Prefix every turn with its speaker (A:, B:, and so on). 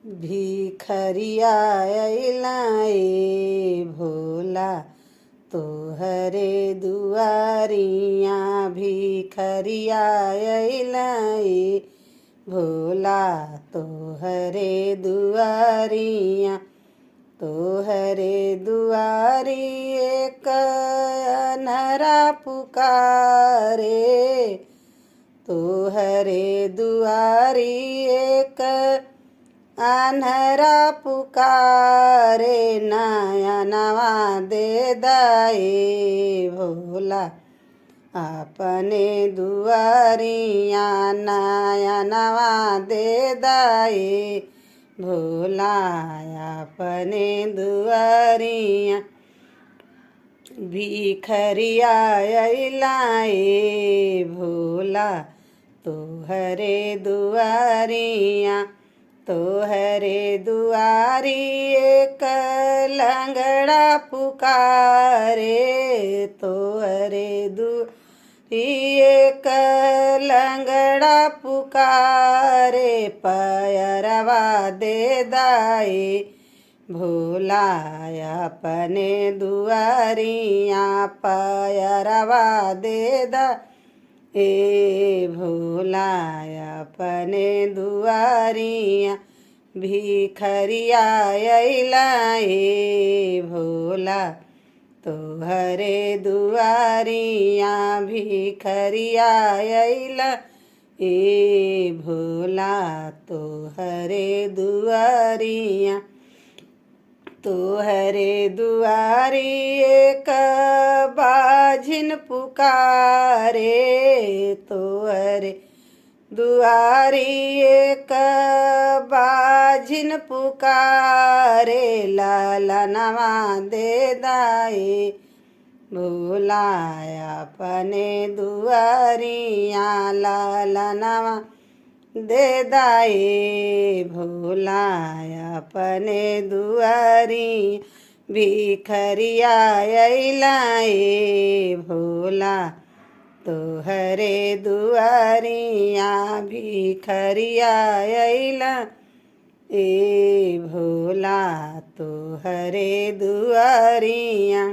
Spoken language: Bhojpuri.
A: भिखरिया अइला ए भोला तोहरे दुआरिया। भिखरिया अइला ए भोला तोहरे दुआरिया। तोहरे दुआरी एक अनहरा पुकारे। तोहरे दुआरी एक अनहरा पुकारे। नयनवा दे दाए भोला अपने दुआरिया। नयनवा दे दाए भोला अपने दुआरिया। भिखरिया अइला ए भोला तोहरे दुआरिया। तोहरे दुआरी एक लंगड़ा पुकारे। तोहरे दुआरी एक लंगड़ा पुकारे। पैरवा दे दाए भोला अपने दुआरिया। पैरवा दे दा ए भोला अपने दुआरिया। भिखरिया अइला ए भोला तोहरे दुआरिया। भिखरिया अइला ए भोला तोहरे दुआरिया। तोहरे दुआरी एक बाझिन पुकारे। तोहरे दुआरी एक बाझिन पुकारे। लालनवा दे दाए भोला अपने दुआरिया। लालनवा दे दाए भोला अपने दुआरी। भिखरिया अइला ए भोला तोहरे दुआरिया। भिखरिया अइला ए भोला तोहरे दुआरिया।